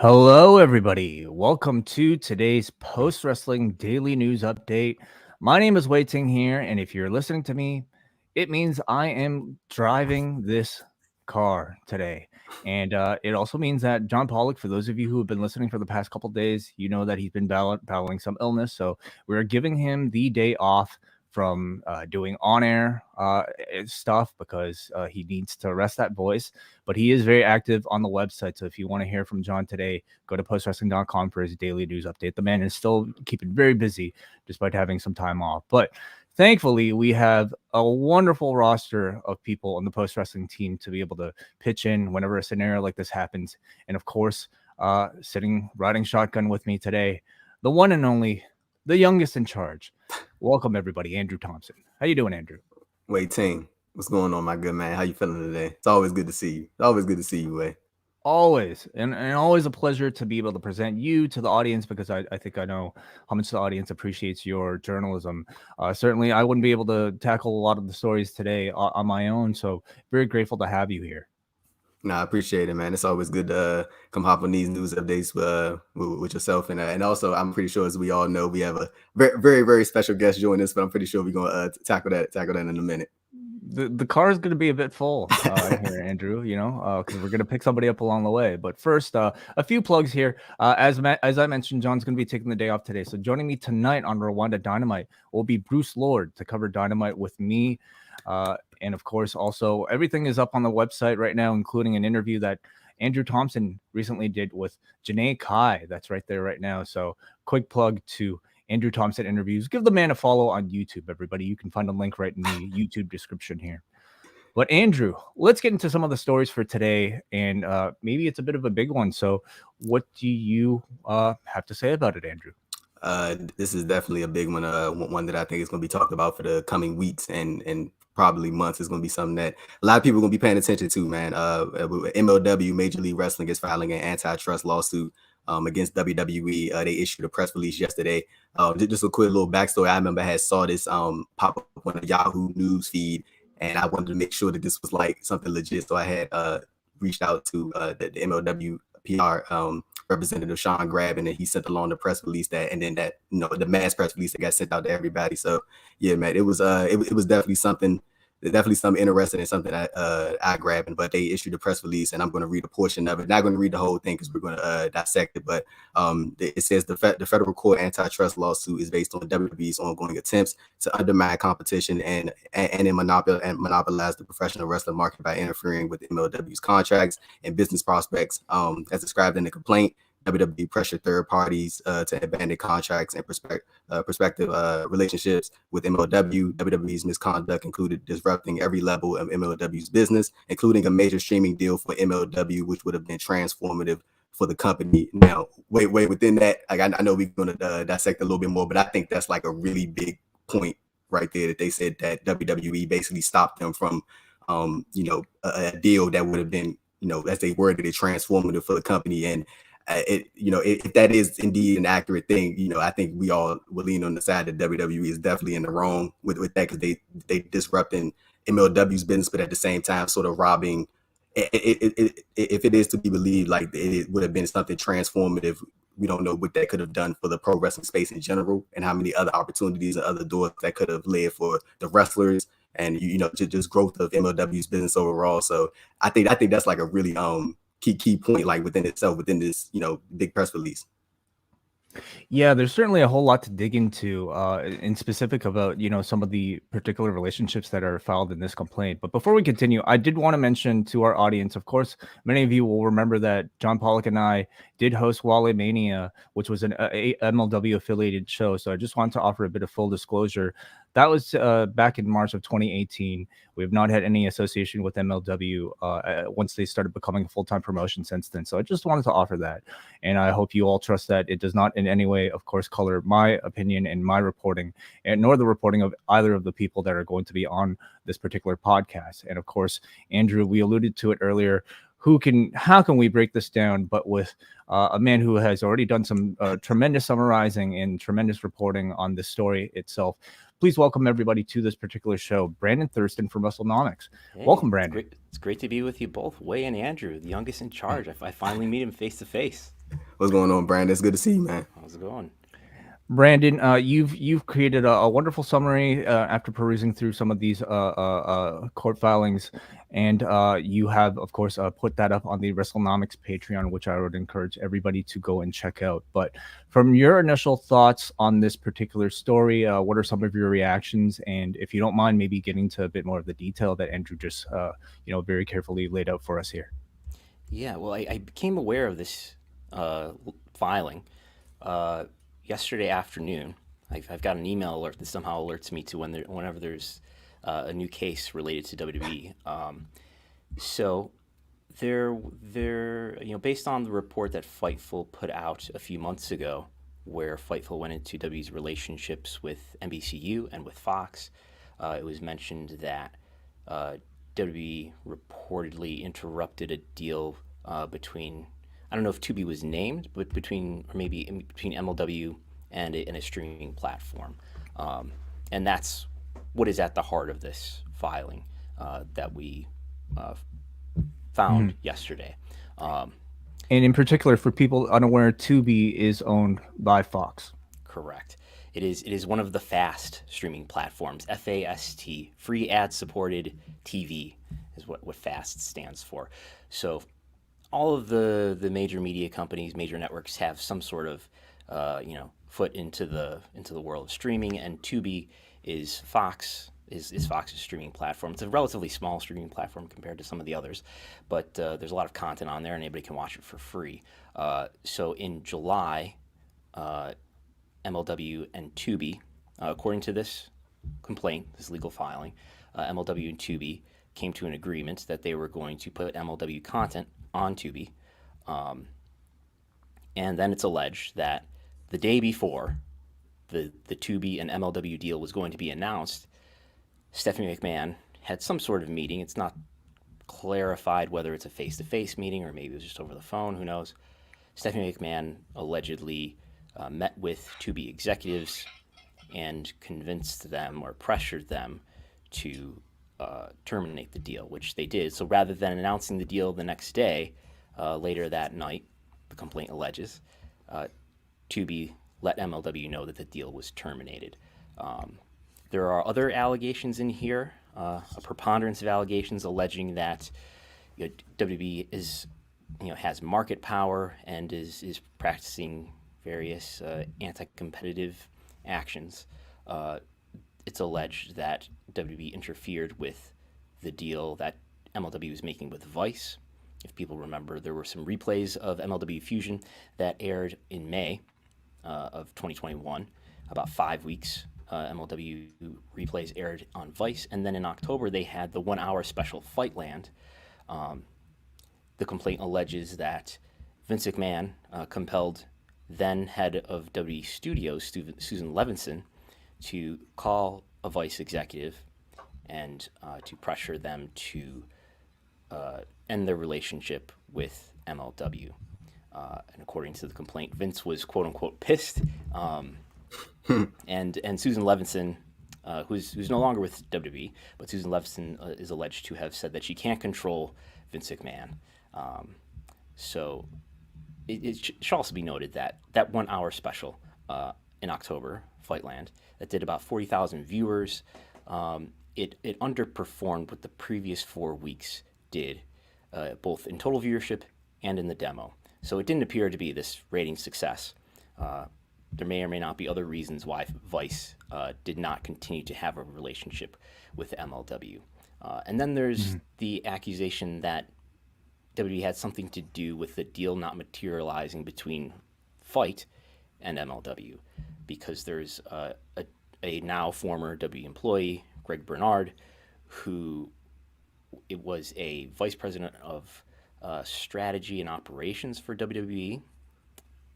Hello, everybody. Welcome to today's post wrestling daily news update. My name is Wai Ting here, and if you're listening to me, it means I am driving this car today. And it also means that John Pollock, for those of you who have been listening for the past couple days, you know that he's been battling some illness. So we're giving him the day off from doing on-air stuff because he needs to rest that voice, but he is very active on the website. So if you want to hear from John today, go to postwrestling.com for his daily news update. The man is still keeping very busy despite having some time off, but thankfully we have a wonderful roster of people on the post wrestling team to be able to pitch in whenever a scenario like this happens. And of course, riding shotgun with me today, the one and only, the youngest in charge. Welcome everybody, Andrew Thompson. How you doing, Andrew? Wai Ting, what's going on, my good man? How you feeling today? It's always good to see you. It's always good to see you, Wai. Always, and always a pleasure to be able to present you to the audience, because I think I know how much the audience appreciates your journalism. Certainly, I wouldn't be able to tackle a lot of the stories today on my own, so very grateful to have you here. No, I appreciate it, man. It's always good to come hop on these news updates with yourself, and also I'm pretty sure, as we all know, we have a very special guest joining us, but I'm pretty sure we're gonna tackle that in a minute. The car is going to be a bit full here, Andrew, because we're going to pick somebody up along the way. But first, a few plugs here. As I mentioned, John's going to be taking the day off today. So joining me tonight on Rwanda Dynamite will be Bruce Lord to cover Dynamite with me. And of course, also everything is up on the website right now, including an interview that Andrew Thompson recently did with Janae Kai. That's right there right now. So quick plug to Andrew Thompson interviews. Give the man a follow on YouTube, everybody. You can find a link right in the YouTube description here. But Andrew, let's get into some of the stories for today, and maybe it's a bit of a big one. So what do you have to say about it, Andrew? This is definitely a big one. One that I think is going to be talked about for the coming weeks and probably months. Is going to be something that a lot of people are going to be paying attention to, man. MLW, Major League Wrestling, is filing an antitrust lawsuit against WWE. They issued a press release yesterday. Just a quick little backstory. I remember I had saw this pop up on the Yahoo News feed, and I wanted to make sure that this was like something legit. So I had reached out to the MLW PR representative Sean Grabin, and he sent along the press release and then that the mass press release that got sent out to everybody. So yeah, man, it was definitely something interesting and something I grabbed. But they issued a press release, and I'm going to read a portion of it. Not going to read the whole thing because we're going to dissect it. But it says the federal court antitrust lawsuit is based on WWE's ongoing attempts to undermine competition and monopolize the professional wrestling market by interfering with MLW's contracts and business prospects, as described in the complaint. WWE pressured third parties to abandon contracts and prospective relationships with MLW. WWE's misconduct included disrupting every level of MLW's business, including a major streaming deal for MLW, which would have been transformative for the company. Now, wait, within that, like I know we're going to dissect a little bit more, but I think that's like a really big point right there, that they said that WWE basically stopped them from, a deal that would have been, as they worded it, transformative for the company. And if that is indeed an accurate thing, I think we all will lean on the side that WWE is definitely in the wrong with that, because they disrupting MLW's business, but at the same time sort of robbing. If it is to be believed, like it would have been something transformative, we don't know what that could have done for the pro wrestling space in general, and how many other opportunities and other doors that could have led for the wrestlers, and just growth of MLW's business overall. So I think that's like a really key point, like within itself, within this big press release. Yeah, there's certainly a whole lot to dig into in specific about, some of the particular relationships that are filed in this complaint. But before we continue, I did want to mention to our audience, of course, many of you will remember that John Pollock and I did host Wale Mania, which was an MLW affiliated show. So I just wanted to offer a bit of full disclosure. That was back in March of 2018. We have not had any association with MLW once they started becoming a full-time promotion since then. So I just wanted to offer that. And I hope you all trust that it does not in any way, of course, color my opinion and my reporting, and nor the reporting of either of the people that are going to be on this particular podcast. And of course, Andrew, we alluded to it earlier. How can we break this down but with a man who has already done some tremendous summarizing and tremendous reporting on this story itself? Please welcome everybody to this particular show, Brandon Thurston from Wrestlenomics. Hey, Welcome, Brandon. It's great to be with you both, Wai and Andrew, the youngest in charge. I finally meet him face to face. What's going on, Brandon? It's good to see you, man. How's it going? Brandon, you've created a wonderful summary after perusing through some of these court filings, and you have, of course, put that up on the Wrestlenomics Patreon, which I would encourage everybody to go and check out. But from your initial thoughts on this particular story, what are some of your reactions? And if you don't mind, maybe getting to a bit more of the detail that Andrew just, very carefully laid out for us here. Yeah, well, I became aware of this filing uh, yesterday afternoon. I've got an email alert that somehow alerts me to whenever there's a new case related to WWE. So based on the report that Fightful put out a few months ago, where Fightful went into WWE's relationships with NBCU and with Fox, it was mentioned that WWE reportedly interrupted a deal between, I don't know if Tubi was named, but between MLW and a streaming platform, and that's what is at the heart of this filing that we found yesterday. And in particular, for people unaware, Tubi is owned by Fox. Correct. It is one of the FAST streaming platforms. FAST, free ad supported TV, is what FAST stands for. So all of the major media companies, major networks have some sort of foot into the world of streaming, and Tubi is Fox's streaming platform. It's a relatively small streaming platform compared to some of the others, but there's a lot of content on there, and anybody can watch it for free. So in July, MLW and Tubi, according to this complaint, this legal filing, MLW and Tubi came to an agreement that they were going to put MLW content on Tubi. And then it's alleged that the day before the Tubi and MLW deal was going to be announced, Stephanie McMahon had some sort of meeting. It's not clarified whether it's a face-to-face meeting or maybe it was just over the phone. Who knows? Stephanie McMahon allegedly met with Tubi executives and convinced them or pressured them to terminate the deal, which they did. So rather than announcing the deal the next day, later that night, the complaint alleges, Tubi let MLW know that the deal was terminated. There are other allegations in here, a preponderance of allegations alleging that WB has market power and is practicing various anti-competitive actions. It's alleged that WWE interfered with the deal that MLW was making with Vice. If people remember, there were some replays of MLW Fusion that aired in May of 2021, about 5 weeks. MLW replays aired on Vice, and then in October they had the 1 hour special Fightland. The complaint alleges that Vince McMahon compelled then head of WWE Studios, Susan Levinson, to call a Vice executive and to pressure them to end their relationship with MLW. And according to the complaint, Vince was quote unquote pissed. And Susan Levinson, who's no longer with WWE, but Susan Levinson is alleged to have said that she can't control Vince McMahon. So it should also be noted that that 1 hour special in October, Fightland, that did about 40,000 viewers. It underperformed what the previous 4 weeks did, both in total viewership and in the demo. So it didn't appear to be this rating success. There may or may not be other reasons why Vice did not continue to have a relationship with MLW. And then there's the accusation that WWE had something to do with the deal not materializing between Fight and MLW, because there's a now former WWE employee, Greg Bernard, who it was a vice president of strategy and operations for WWE,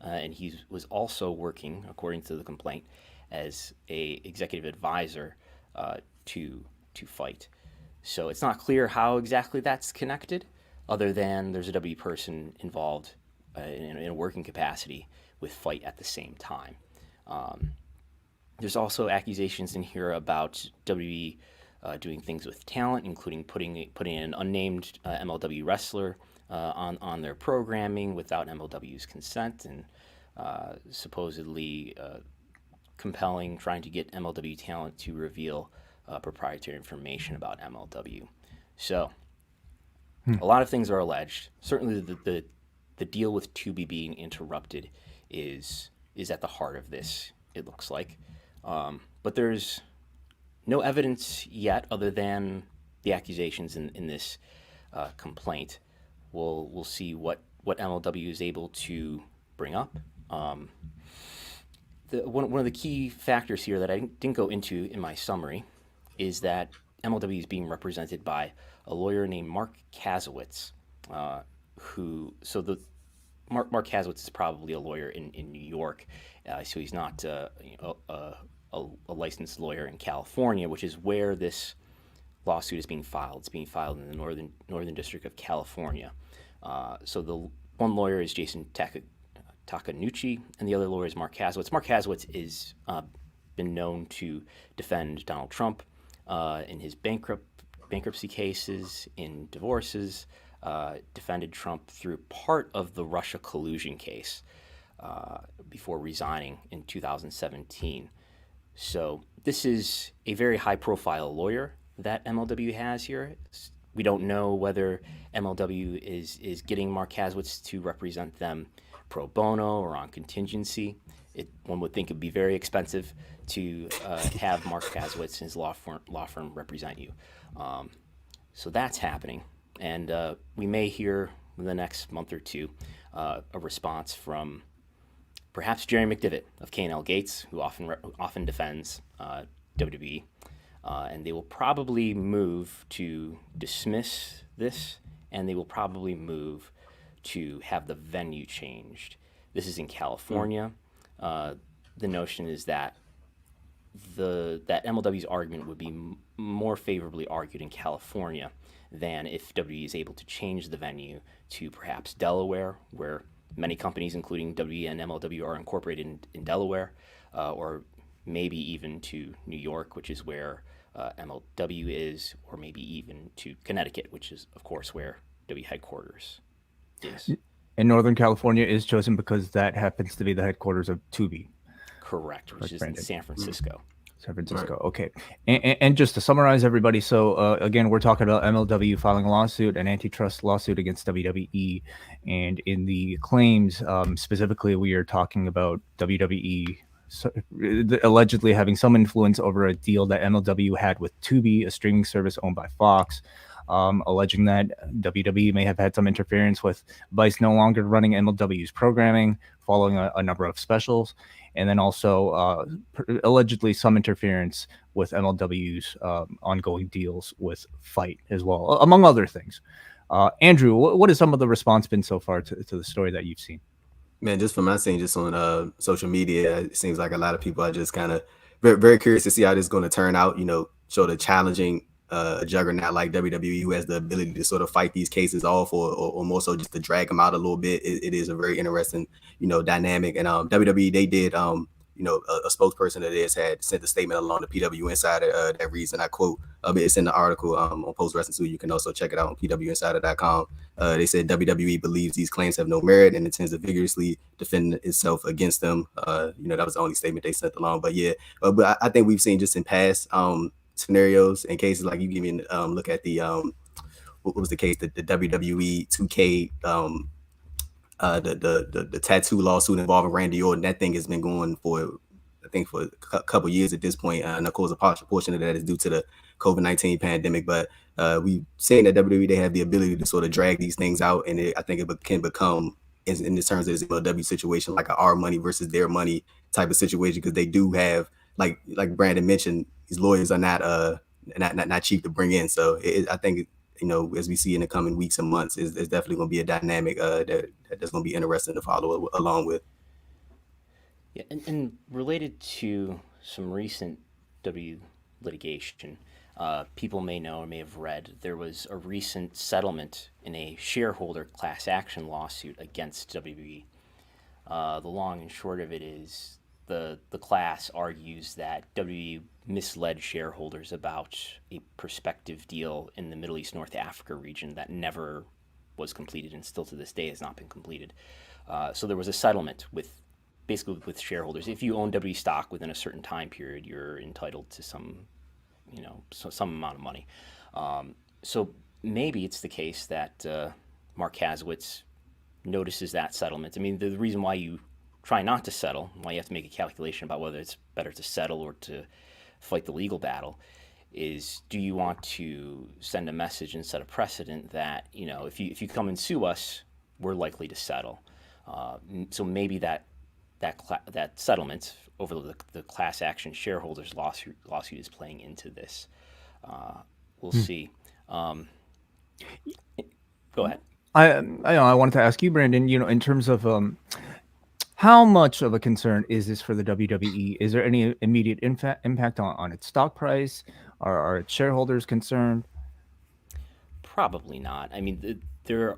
and he was also working, according to the complaint, as a executive advisor to Fight. So it's not clear how exactly that's connected, other than there's a WWE person involved in a working capacity with Fight at the same time. There's also accusations in here about WWE doing things with talent, including putting an unnamed MLW wrestler on their programming without MLW's consent, and supposedly compelling, trying to get MLW talent to reveal proprietary information about MLW. So a lot of things are alleged. Certainly, the deal with Tubi being interrupted is at the heart of this. It looks like, but there's no evidence yet other than the accusations in this complaint. We'll see what MLW is able to bring up. One of the key factors here that I didn't go into in my summary is that MLW is being represented by a lawyer named Mark Kasowitz, Mark Kasowitz is probably a lawyer in New York, so he's not a licensed lawyer in California, which is where this lawsuit is being filed. It's being filed in the Northern District of California. So the one lawyer is Jason Takanucci, and the other lawyer is Mark Kasowitz. Mark Kasowitz is been known to defend Donald Trump in his bankruptcy cases, in divorces, defended Trump through part of the Russia collusion case before resigning in 2017. So this is a very high-profile lawyer that MLW has here. We don't know whether MLW is getting Mark Kasowitz to represent them pro bono or on contingency. One would think it would be very expensive to have Mark Kasowitz and his law firm represent you. So that's happening. And we may hear in the next month or two a response from perhaps Jerry McDevitt of K&L Gates, who often defends WWE. And they will probably move to dismiss this, and they will probably move to have the venue changed. This is in California. The notion is that that MLW's argument would be more favorably argued in California than if WWE is able to change the venue to perhaps Delaware, where many companies, including WWE and MLW, are incorporated in Delaware, or maybe even to New York, which is where MLW is, or maybe even to Connecticut, which is, of course, where W headquarters is. And Northern California is chosen because that happens to be the headquarters of Tubi. Correct, which is in San Francisco. San Francisco. Right. Okay. And just to summarize, everybody, so again, we're talking about MLW filing a lawsuit, an antitrust lawsuit against WWE. And in the claims, specifically, we are talking about WWE allegedly having some influence over a deal that MLW had with Tubi, a streaming service owned by Fox, alleging that WWE may have had some interference with Vice no longer running MLW's programming following a number of specials, and then also allegedly some interference with MLW's ongoing deals with Fight as well, among other things. Andrew, what has some of the response been so far to the story that you've seen? Man, just from my seeing, just on social media, it seems like a lot of people are just kind of very, very curious to see how this is going to turn out. You know, show the challenging juggernaut like WWE, who has the ability to sort of fight these cases off, or more so just to drag them out a little bit. It is a very interesting, dynamic. And WWE, they did, a spokesperson of this had sent a statement along to PW Insider that reads, and I quote, it's in the article on Post Wrestling Suit. You can also check it out on pwinsider.com. They said WWE believes these claims have no merit and intends to vigorously defend itself against them. That was the only statement they sent along. But yeah, but I think we've seen just in past scenarios and cases, like you give me look at the what was the case, the WWE 2K the tattoo lawsuit involving Randy Orton. That thing has been going for, I think, for a couple years at this point. And of course, a portion of that is due to the COVID-19 pandemic. But we've seen that WWE, they have the ability to sort of drag these things out, and I think it can become, in the terms of this MLW situation, like our money versus their money type of situation, because they do have, like Brandon mentioned, these lawyers are not cheap to bring in. So I think, as we see in the coming weeks and months, is definitely going to be a dynamic that's going to be interesting to follow along with. Yeah, and related to some recent W litigation, people may know or may have read, there was a recent settlement in a shareholder class action lawsuit against WWE. The long and short of it is the class argues that WWE misled shareholders about a prospective deal in the Middle East North Africa region that never was completed and still to this day has not been completed. So there was a settlement with basically with shareholders. If you own WWE stock within a certain time period, you're entitled to some, some amount of money. So maybe it's the case that Mark Kasowitz notices that settlement. I mean, the reason why you try not to settle, why you have to make a calculation about whether it's better to settle or to fight the legal battle, is do you want to send a message and set a precedent that, if you come and sue us, we're likely to settle. So maybe that settlement over the class action shareholders lawsuit is playing into this. We'll see. Go ahead. I wanted to ask you, Brandon, in terms of how much of a concern is this for the WWE? Is there any immediate impact on its stock price? Are its shareholders concerned? Probably not. I mean, the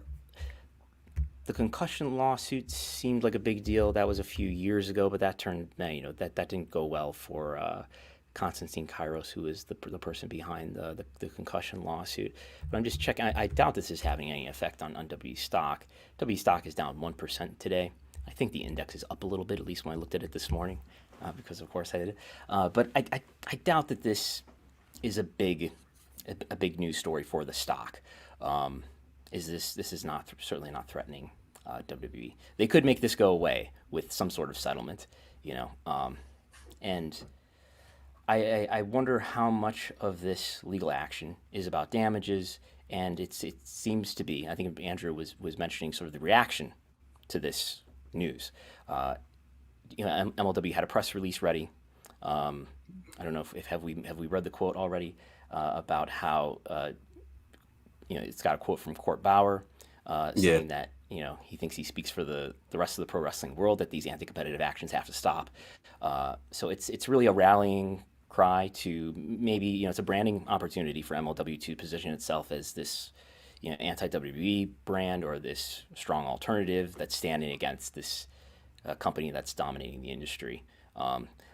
concussion lawsuit seemed like a big deal. That was a few years ago, but that that didn't go well for Konstantin Kairos, who is the person behind the concussion lawsuit. But I'm just checking. I doubt this is having any effect on WWE stock. WWE stock is down 1% today. I think the index is up a little bit, at least when I looked at it this morning, because of course I did it. But I doubt that this is a big news story for the stock. This is certainly not threatening WWE. They could make this go away with some sort of settlement, and I wonder how much of this legal action is about damages, and it seems to be. I think Andrew was mentioning sort of the reaction to this news. MLW had a press release ready. I don't know if have we read the quote already about how it's got a quote from Court Bauer saying that he thinks he speaks for the rest of the pro wrestling world, that these anti-competitive actions have to stop. So it's really a rallying cry to maybe it's a branding opportunity for MLW to position itself as this anti-WWE brand or this strong alternative that's standing against this company that's dominating the industry.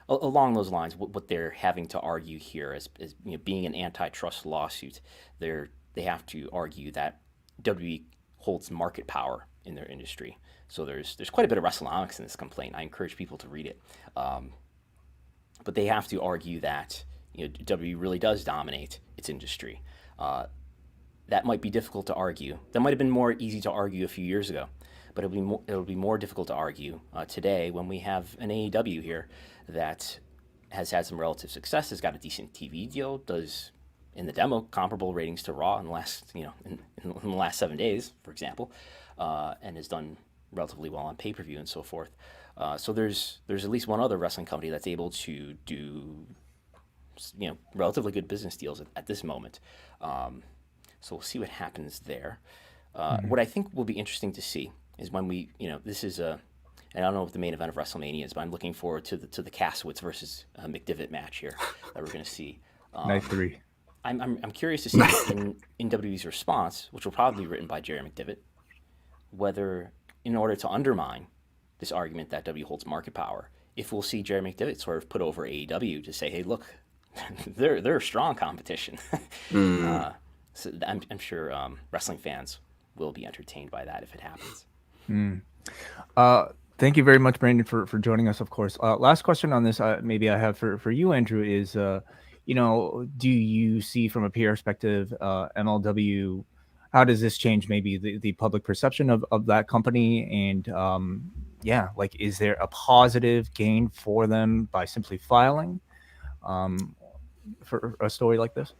Along those lines, what they're having to argue here is being an antitrust lawsuit, they have to argue that WWE holds market power in their industry. So there's quite a bit of Wrestlenomics in this complaint. I encourage people to read it. But they have to argue that WWE really does dominate its industry. That might be difficult to argue. That might have been more easy to argue a few years ago, but it'll be more difficult to argue today when we have an AEW here that has had some relative success, has got a decent TV deal, does in the demo comparable ratings to Raw in the last in the last 7 days, for example, and has done relatively well on pay-per-view and so forth. So there's at least one other wrestling company that's able to do relatively good business deals at this moment. So we'll see what happens there. What I think will be interesting to see is when we, this is and I don't know what the main event of WrestleMania is, but I'm looking forward to the Kasowitz versus McDivitt match here that we're going to see. Night 3. I'm curious to see in WWE's response, which will probably be written by Jerry McDivitt, whether in order to undermine this argument that W holds market power, if we'll see Jerry McDivitt sort of put over AEW to say, hey, look, they're a strong competition. So I'm sure wrestling fans will be entertained by that if it happens. Thank you very much, Brandon, for joining us, of course. Last question on this, maybe I have for you, Andrew, is, do you see from a PR perspective, MLW, how does this change maybe the public perception of that company? And is there a positive gain for them by simply filing for a story like this?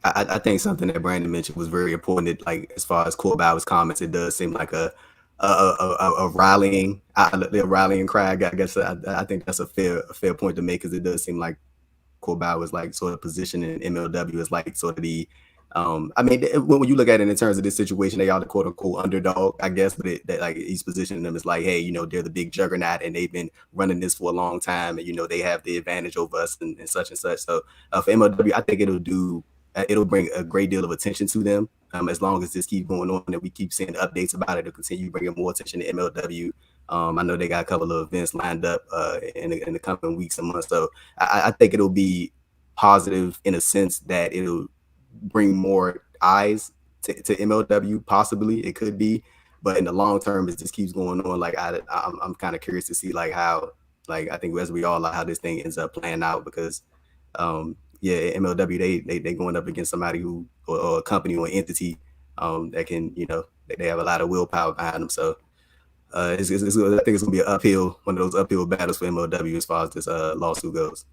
I think something that Brandon mentioned was very important. Like as far as Court Bauer's comments, it does seem like a rallying cry. I guess I think that's a fair point to make, because it does seem like Court Bauer was like sort of positioning MLW as like sort of the when you look at it in terms of this situation, they are the quote unquote underdog, I guess, but he's positioning them as like, hey, they're the big juggernaut and they've been running this for a long time, and they have the advantage over us and such and such. So for MLW, I think it'll bring a great deal of attention to them, as long as this keeps going on and we keep seeing updates about it. It'll continue bringing more attention to MLW. I know they got a couple of events lined up in the coming weeks and months. So I think it'll be positive in a sense that it'll bring more eyes to MLW. Possibly it could be, but in the long term, it just keeps going on. Like I'm kind of curious to see like how, like I think as we all, like how this thing ends up playing out, because yeah, MLW they going up against somebody who, or a company or entity that can, you know, they have a lot of willpower behind them. So I think it's gonna be one of those uphill battles for MLW as far as this lawsuit goes.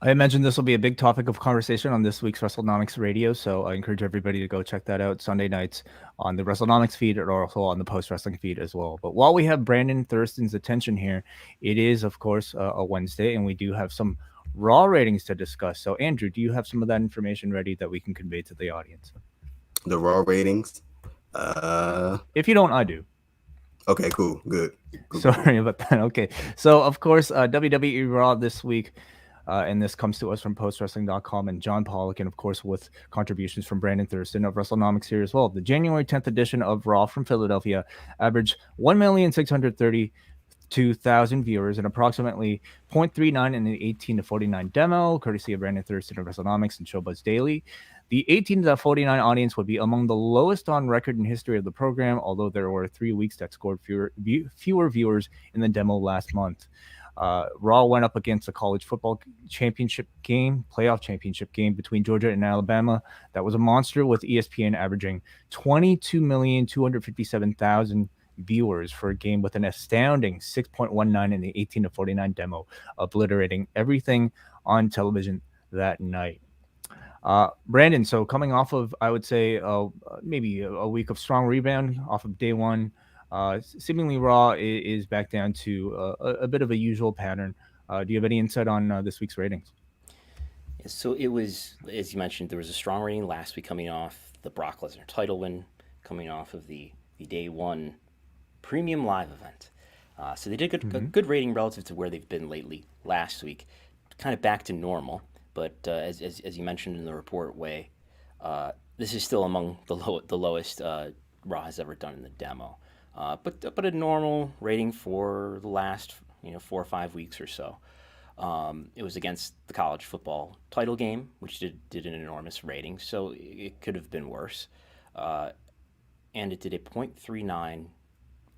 I imagine this will be a big topic of conversation on this week's Wrestlenomics radio, so I encourage everybody to go check that out Sunday nights on the Wrestlenomics feed or also on the Post Wrestling feed as well. But while we have Brandon Thurston's attention here, it is, of course, a Wednesday, and we do have some Raw ratings to discuss. So, Andrew, do you have some of that information ready that we can convey to the audience? The Raw ratings? If you don't, I do. Okay, cool, good. Sorry about that. Okay, so, of course, WWE Raw this week. And this comes to us from postwrestling.com and John Pollock, and of course with contributions from Brandon Thurston of Wrestlenomics here as well. The January 10th edition of Raw from Philadelphia averaged 1,632,000 viewers and approximately 0.39 in the 18 to 49 demo, courtesy of Brandon Thurston of Wrestlenomics and Showbuzz Daily. The 18 to 49 audience would be among the lowest on record in history of the program, although there were 3 weeks that scored fewer viewers in the demo last month. Raw went up against a college football playoff championship game between Georgia and Alabama. That was a monster, with ESPN averaging 22,257,000 viewers for a game with an astounding 6.19 in the 18 to 49 demo, obliterating everything on television that night. Brandon, so coming off of, I would say, maybe a week of strong rebound off of day one, seemingly Raw is back down to a bit of a usual pattern. Do you have any insight on this week's ratings? So it was, as you mentioned, there was a strong rating last week coming off the Brock Lesnar title win, coming off of the day one premium live event. So they did a good rating relative to where they've been lately. Last week, kind of back to normal. But as you mentioned in the report, Wai, this is still among the lowest Raw has ever done in the demo. But a normal rating for the last 4 or 5 weeks or so. It was against the college football title game, which did an enormous rating, so it could have been worse. And it did a 0.39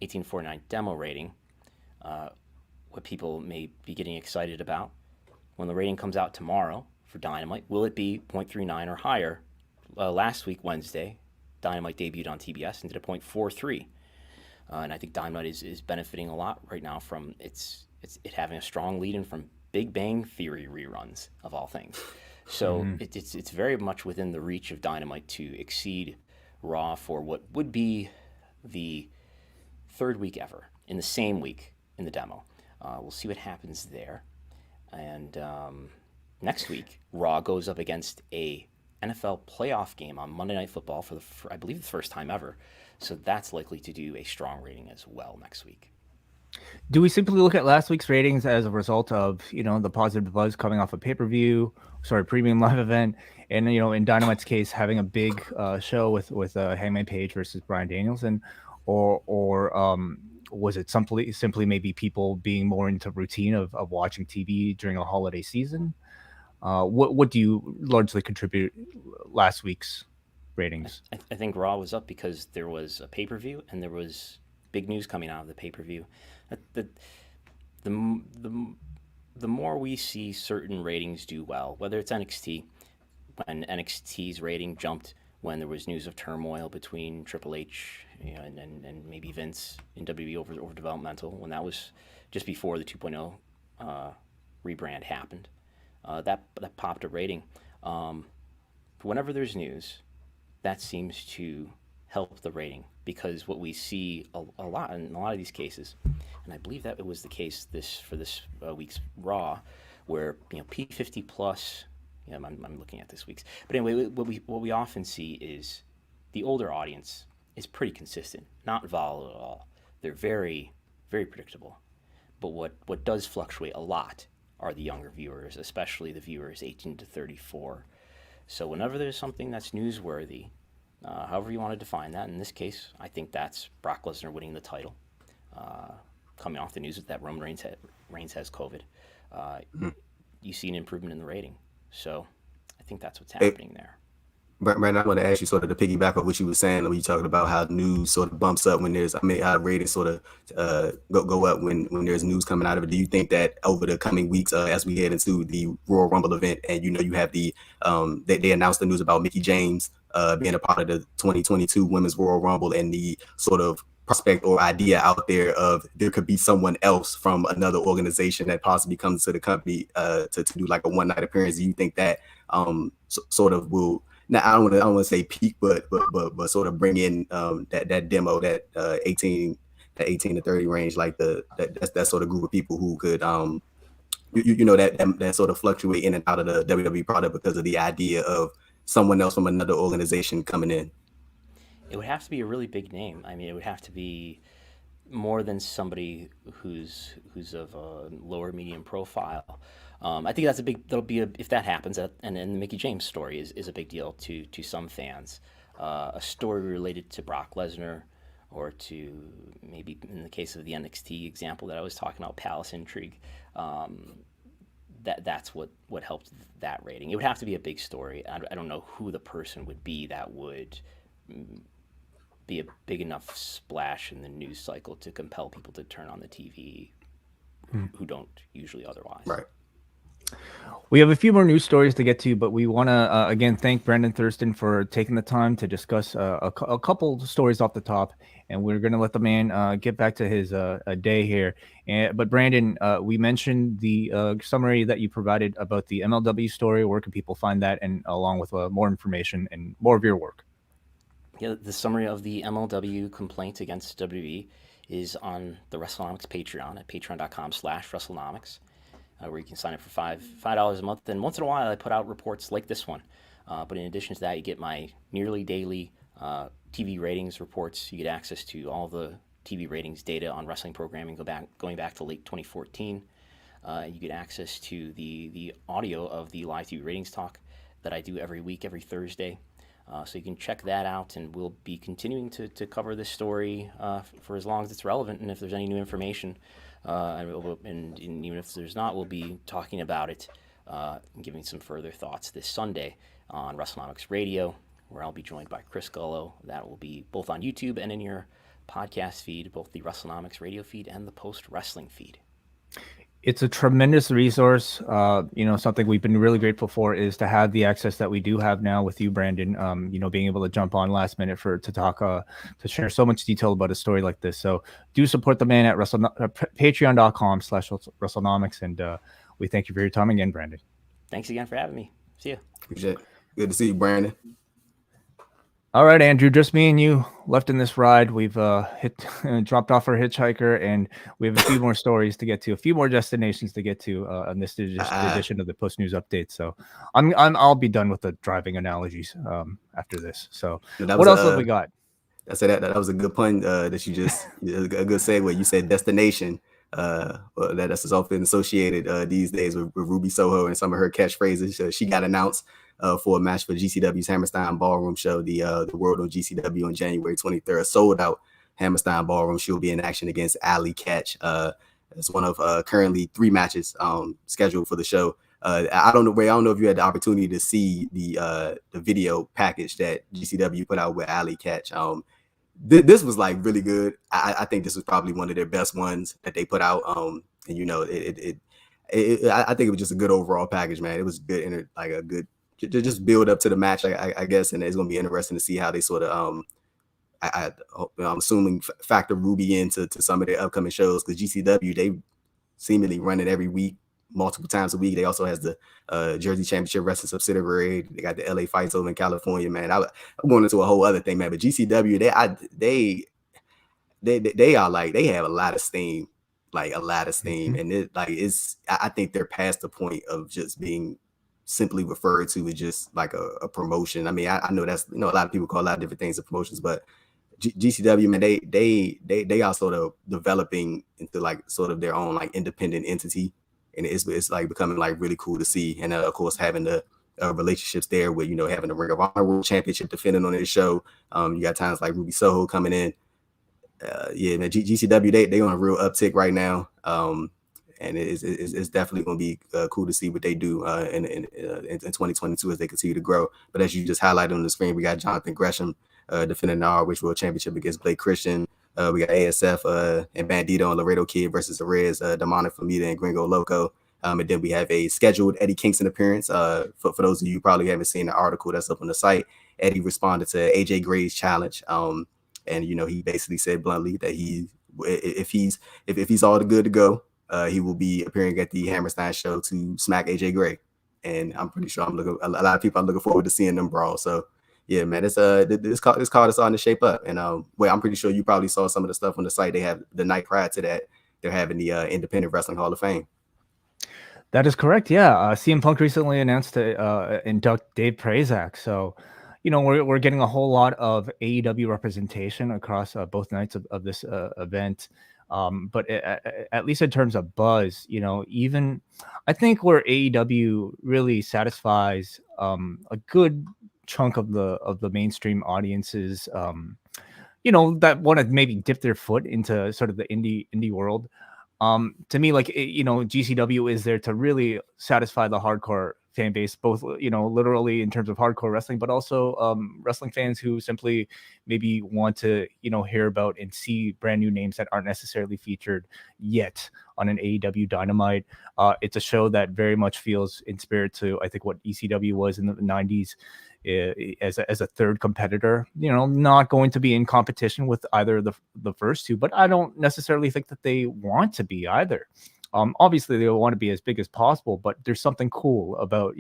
1849 demo rating. What people may be getting excited about when the rating comes out tomorrow for Dynamite, will it be 0.39 or higher? Last week, Wednesday, Dynamite debuted on TBS and did a 0.43. And I think Dynamite is benefiting a lot right now from it having a strong lead in from Big Bang Theory reruns, of all things. So it's very much within the reach of Dynamite to exceed Raw for what would be the third week ever in the same week in the demo. We'll see what happens there. And next week, Raw goes up against a NFL playoff game on Monday Night Football for I believe the first time ever. So that's likely to do a strong rating as well next week. Do we simply look at last week's ratings as a result of, the positive buzz coming off a premium live event, and, in Dynamite's case, having a big show with Hangman Page versus Bryan Danielson, or was it simply maybe people being more into routine of watching TV during a holiday season? What do you largely contribute last week's ratings? I think Raw was up because there was a pay-per-view and there was big news coming out of the pay-per-view. The more we see certain ratings do well, whether it's NXT, when NXT's rating jumped when there was news of turmoil between Triple H and maybe Vince in WWE over developmental, when that was just before the 2.0 rebrand happened. That popped a rating. Whenever there's news, that seems to help the rating, because what we see a lot in a lot of these cases, and I believe that it was the case for this week's Raw, where P50 plus. I'm looking at this week's, but anyway, what we often see is the older audience is pretty consistent, not volatile at all. They're very, very predictable. But what does fluctuate a lot are the younger viewers, especially the viewers 18 to 34. So whenever there's something that's newsworthy, however you want to define that, in this case, I think that's Brock Lesnar winning the title, coming off the news that Roman Reigns has COVID. You see an improvement in the rating. So I think that's what's happening there. Brandon, I want to ask you sort of to piggyback on what you were saying when you talking about how news sort of bumps up when there's, how ratings sort of go up when there's news coming out of it. Do you think that over the coming weeks, as we head into the Royal Rumble event, and you have the they announced the news about Mickie James being a part of the 2022 Women's Royal Rumble, and the sort of prospect or idea out there of there could be someone else from another organization that possibly comes to the company to do like a one-night appearance. Do you think that sort of will? Now I don't want to say peak, but sort of bring in that demo, that 18 to 30 range, like that sort of group of people who could that sort of fluctuate in and out of the WWE product because of the idea of someone else from another organization coming in. It would have to be a really big name. I mean, it would have to be more than somebody who's of a lower medium profile. I think if that happens, and the Mickie James story is a big deal to some fans. A story related to Brock Lesnar, or to maybe in the case of the NXT example that I was talking about, Palace Intrigue. That's what helped that rating. It would have to be a big story. I don't know who the person would be that would be a big enough splash in the news cycle to compel people to turn on the TV who don't usually otherwise. Right. We have a few more news stories to get to, but we want to again thank Brandon Thurston for taking the time to discuss a couple stories off the top, and we're going to let the man get back to his day here. But Brandon, we mentioned the summary that you provided about the MLW story. Where can people find that, and along with more information and more of your work? Yeah, the summary of the MLW complaint against WWE is on the Wrestlenomics Patreon at patreon.com/Wrestlenomics. Where you can sign up for $5 a month. And once in a while, I put out reports like this one. But in addition to that, you get my nearly daily TV ratings reports. You get access to all the TV ratings data on wrestling programming going back to late 2014. You get access to the audio of the live TV ratings talk that I do every week, every Thursday. So you can check that out, and we'll be continuing to cover this story for as long as it's relevant. And if there's any new information, and even if there's not, we'll be talking about it and giving some further thoughts this Sunday on Wrestlenomics Radio, where I'll be joined by Chris Gullo. That will be both on YouTube and in your podcast feed, both the Wrestlenomics Radio feed and the Post Wrestling feed. It's a tremendous resource. Something we've been really grateful for is to have the access that we do have now with you, Brandon. Being able to jump on last minute to talk, to share so much detail about a story like this. So do support the man at patreon.com/Wrestlenomics. And we thank you for your time again, Brandon. Thanks again for having me. See you. Appreciate it. Good to see you, Brandon. All right, Andrew, just me and you left in this ride. We've dropped off our hitchhiker, and we have a few more stories to get to, a few more destinations to get to on this edition of the Post News Update. So I'll be done with the driving analogies after this. So what else have we got? I said that was a good pun that you just a good segue. You said destination. That's often associated these days with Ruby Soho and some of her catchphrases. She got announced for a match for GCW's Hammerstein Ballroom show, the World on GCW on January 23rd. Sold out Hammerstein Ballroom. She'll be in action against Allie Katch. It's one of currently 3 matches scheduled for the show. I don't know if you had the opportunity to see the video package that GCW put out with Allie Katch. This was like really good. I think this was probably one of their best ones that they put out. I think it was just a good overall package, man. It was good, and like a good just build up to the match, I guess. And it's going to be interesting to see how they sort of I'm assuming factor Ruby into some of their upcoming shows, because GCW, they seemingly run it every week, multiple times a week. They also has the Jersey Championship Wrestling subsidiary. They got the LA fights over in California, man. I'm going into a whole other thing, man. But GCW, they are like, they have a lot of steam, Mm-hmm. and I think they're past the point of just being simply referred to as just like a promotion. I mean, I know that's, a lot of people call a lot of different things of promotions, but GCW, man, they are sort of developing into like sort of their own like independent entity, and it's like becoming like really cool to see. And of course, having the relationships there with having the Ring of Honor World Championship defending on their show. You got times like Ruby Soho coming in. Yeah, man, GCW, they on a real uptick right now. and it's definitely going to be cool to see what they do in 2022 as they continue to grow. But as you just highlighted on the screen, we got Jonathan Gresham defending the ROH World Championship against Blake Christian. We got ASF and Bandito and Laredo Kid versus the Reds, Demonic Flamita and Gringo Loco. And then we have a scheduled Eddie Kingston appearance. For those of you who probably haven't seen the article that's up on the site, Eddie responded to AJ Gray's challenge. And he basically said bluntly that if he's all good to go, he will be appearing at the Hammerstein show to smack AJ Gray. And I'm pretty sure a lot of people are looking forward to seeing them brawl. So yeah, man, this card is starting to shape up. And I'm pretty sure you probably saw some of the stuff on the site. They have the night prior to that, they're having the Independent Wrestling Hall of Fame. That is correct. Yeah, CM Punk recently announced to induct Dave Prazak. So, we're getting a whole lot of AEW representation across both nights of this event. But at least in terms of buzz, even I think where AEW really satisfies a good chunk of the mainstream audiences, that want to maybe dip their foot into sort of the indie world. To me, GCW is there to really satisfy the hardcore fan base, both, literally in terms of hardcore wrestling, but also wrestling fans who simply maybe want to, hear about and see brand new names that aren't necessarily featured yet on an AEW Dynamite. It's a show that very much feels in spirit to, I think, what ECW was in the 90s. As a third competitor, not going to be in competition with either the first two, but I don't necessarily think that they want to be either. Obviously they want to be as big as possible, but there's something cool about,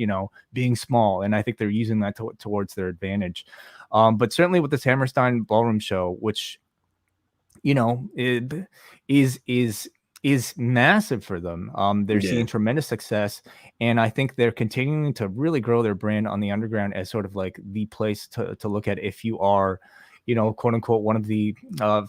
being small. And I think they're using that towards their advantage. But certainly with this Hammerstein Ballroom show, which, it is massive for them. They're seeing tremendous success, and I think they're continuing to really grow their brand on the underground as sort of like the place to look at if you are, quote unquote, one of the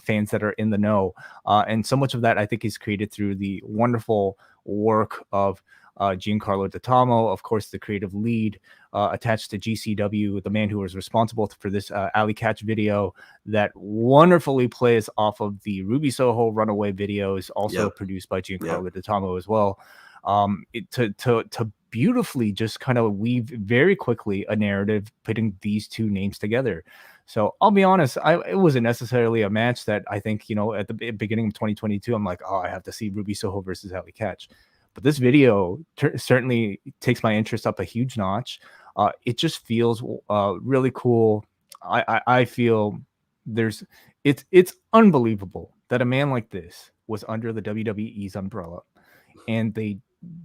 fans that are in the know. And so much of that I think is created through the wonderful work of Giancarlo D'Atamo, of course, the creative lead attached to GCW, the man who was responsible for this Allie Katch video that wonderfully plays off of the Ruby Soho Runaway videos, also produced by Giancarlo D'Atamo as well. To beautifully just kind of weave very quickly a narrative putting these two names together. So I'll be honest, it wasn't necessarily a match that I think, at the beginning of 2022, I'm like, oh, I have to see Ruby Soho versus Allie Katch. But this video certainly takes my interest up a huge notch. It just feels really cool. I feel it's unbelievable that a man like this was under the WWE's umbrella, and they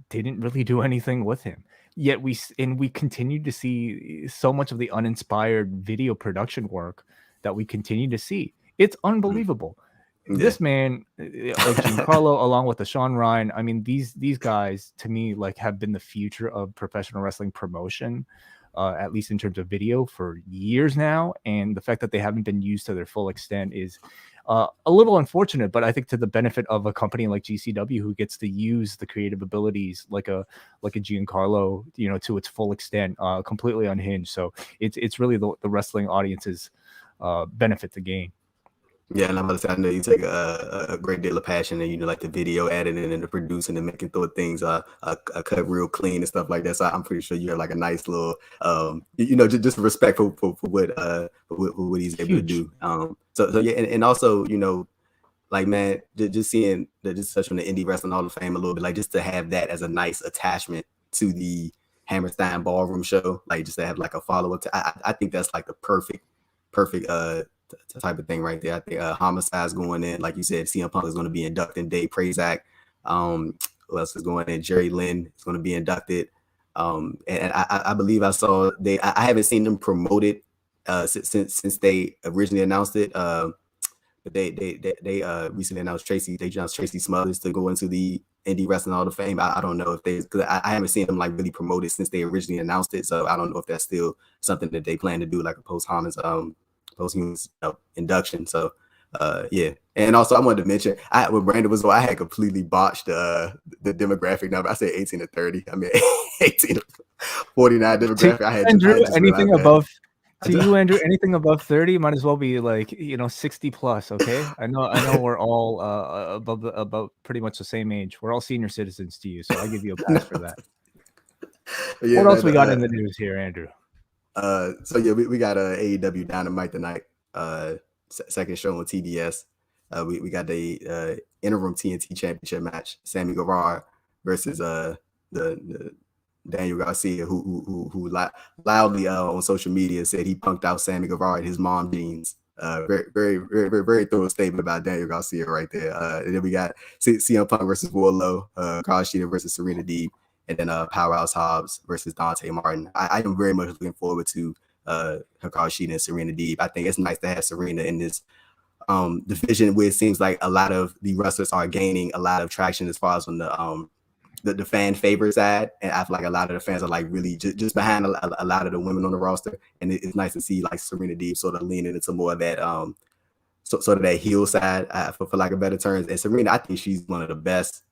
didn't really do anything with him. Yet we continue to see so much of the uninspired video production work that we continue to see. It's unbelievable. This man, like Giancarlo, along with the Sean Ryan, I mean, these guys to me have been the future of professional wrestling promotion, at least in terms of video, for years now. And the fact that they haven't been used to their full extent is a little unfortunate. But I think to the benefit of a company like GCW, who gets to use the creative abilities like a Giancarlo, to its full extent, completely unhinged. So it's really the wrestling audience's benefit to gain. Yeah, and I'm about to say, I know you take a great deal of passion and, like the video editing and the producing and making things cut real clean and stuff like that. So I'm pretty sure you have like a nice little, just respect for what he's able to do. So yeah, and also, man, just seeing just touch on the Indie Wrestling Hall of Fame a little bit, just to have that as a nice attachment to the Hammerstein Ballroom show, just to have like a follow up. I think that's like the perfect type of thing right there. I think Homicide's going in, like you said. CM Punk is going to be inducting Dave Prazak. Who else is going in? Jerry Lynn is going to be inducted. And I believe I saw I haven't seen them promoted since they originally announced it. But they recently announced Tracy Smothers to go into the Indie Wrestling Hall of Fame. I don't know if because I haven't seen them really promoted since they originally announced it. So I don't know if that's still something that they plan to do, like a post-Hamas induction. So yeah. And also I wanted to mention, when Brandon was on, I had completely botched the demographic number. I said 18 to 30. I mean 18 to 49 demographic. Andrew, anything above To you, Andrew, anything above 30 might as well be like 60 plus. Okay, I know we're all above pretty much the same age. We're all senior citizens to you, so I give you a pass for that. Yeah, What else man, we got in the news here, Andrew? So yeah, we got AEW Dynamite tonight. Second show on TBS. We got the interim TNT Championship match. Sammy Guevara versus the Daniel Garcia, who loudly on social media said he punked out Sammy Guevara in his mom jeans. Very thorough statement about Daniel Garcia right there. And then we got CM Punk versus Wardlow, Carl Sheeta versus Serena Deeb, and then Powerhouse Hobbs versus Dante Martin. I am very much looking forward to Hikaru Shida and Serena Deeb. I think it's nice to have Serena in this division where it seems like a lot of the wrestlers are gaining a lot of traction as far as on the fan favorite side, and I feel like a lot of the fans are like really just behind a lot of the women on the roster, and it's nice to see like Serena Deeb sort of leaning into more of that sort of that heel side, for lack of better terms. And Serena, I think she's one of the best.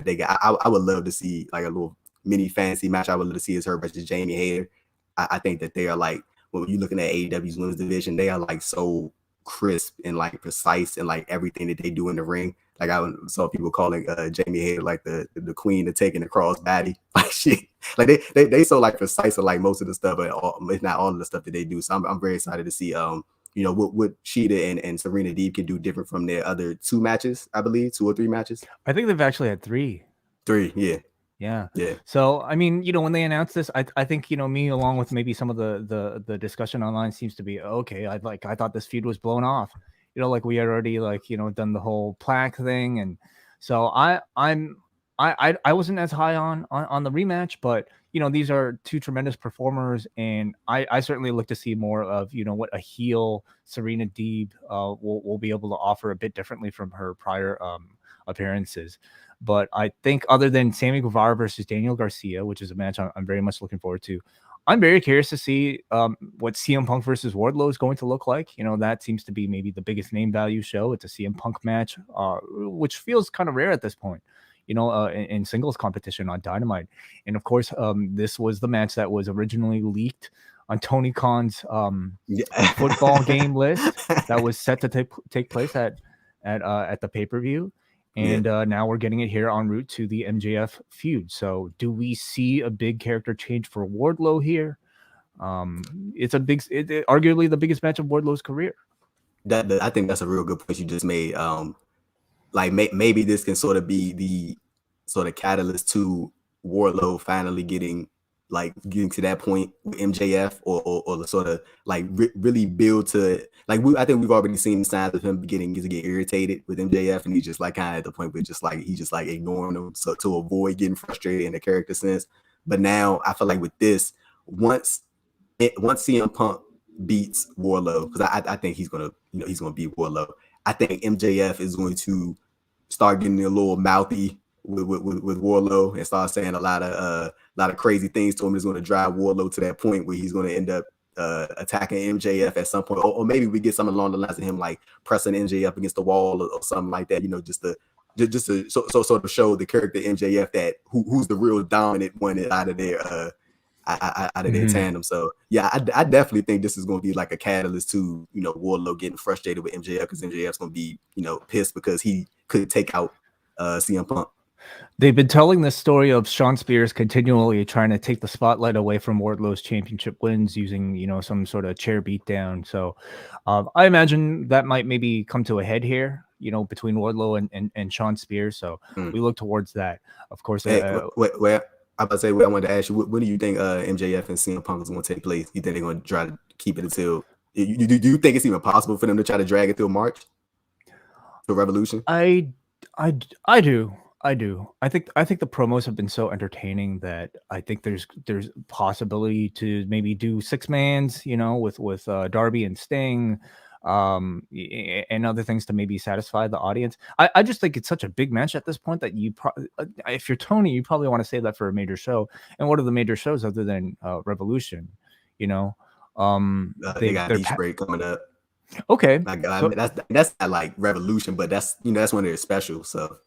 They got. I would love to see like a little mini fantasy match. I would love to see is her versus Jamie Hayter. I think that they are like, when you're looking at AEW's women's division, they are like so crisp and like precise and like everything that they do in the ring. Like I saw people calling Jamie Hayter like the queen of taking the cross body. Like she, like they so like precise of like most of the stuff, but if not all of the stuff that they do. So I'm very excited to see what Sheeta and Serena Deeb can do different from their other two matches. I believe 2 or 3 matches. I think they've actually had 3. 3, yeah. Yeah. Yeah. So I mean, when they announced this, I think me along with maybe some of the discussion online seems to be okay. I thought this feud was blown off. Like we had already done the whole plaque thing, and so I wasn't as high on the rematch, but these are 2 tremendous performers, and I certainly look to see more of what a heel Serena Deeb will be able to offer a bit differently from her prior appearances. But I think other than Sammy Guevara versus Daniel Garcia, which is a match I'm very much looking forward to, I'm very curious to see what CM Punk versus Wardlow is going to look like. That seems to be maybe the biggest name value show. It's a CM Punk match, which feels kind of rare at this point, in singles competition on Dynamite. And of course, this was the match that was originally leaked on Tony Khan's football game list that was set to take place at the pay-per-view. And now we're getting it here en route to the MJF feud. So do we see a big character change for Wardlow here? It's arguably the biggest match of Wardlow's career. I think that's a real good point you just made. Like maybe this can sort of be the sort of catalyst to Wardlow finally getting to that point with MJF, or sort of like really build to like I think we've already seen signs of him getting to get irritated with MJF, and he's just like kind of at the point where he's just like ignoring him so to avoid getting frustrated in the character sense. But now I feel like with this, once CM Punk beats Wardlow, because I think he's gonna beat Wardlow. I think MJF is going to start getting a little mouthy with Wardlow and start saying a lot of crazy things to him. Is going to drive Wardlow to that point where he's going to end up attacking MJF at some point, or maybe we get something along the lines of him like pressing MJF against the wall or something like that. Just to sort of show the character MJF that who's the real dominant one out of their tandem. So yeah, I definitely think this is going to be like a catalyst to Wardlow getting frustrated with MJF, because MJF's going to be pissed because he couldn't take out CM Punk. They've been telling this story of Shawn Spears continually trying to take the spotlight away from Wardlow's championship wins using, some sort of chair beatdown. So I imagine that might maybe come to a head here, between Wardlow and Shawn Spears. So we look towards that. Of course. Hey, I'm about to say, I wanted to ask you, when do you think MJF and CM Punk is going to take place? You think they're going to try to keep it until do you think it's even possible for them to try to drag it through March to Revolution? I do. I think the promos have been so entertaining that I think there's possibility to maybe do 6-mans, with Darby and Sting, and other things to maybe satisfy the audience. I just think it's such a big match at this point that if you're Tony, you probably want to save that for a major show. And what are the major shows other than Revolution? They got Beach Break coming up. Okay, that's not like Revolution, but that's that's one of their specials. So.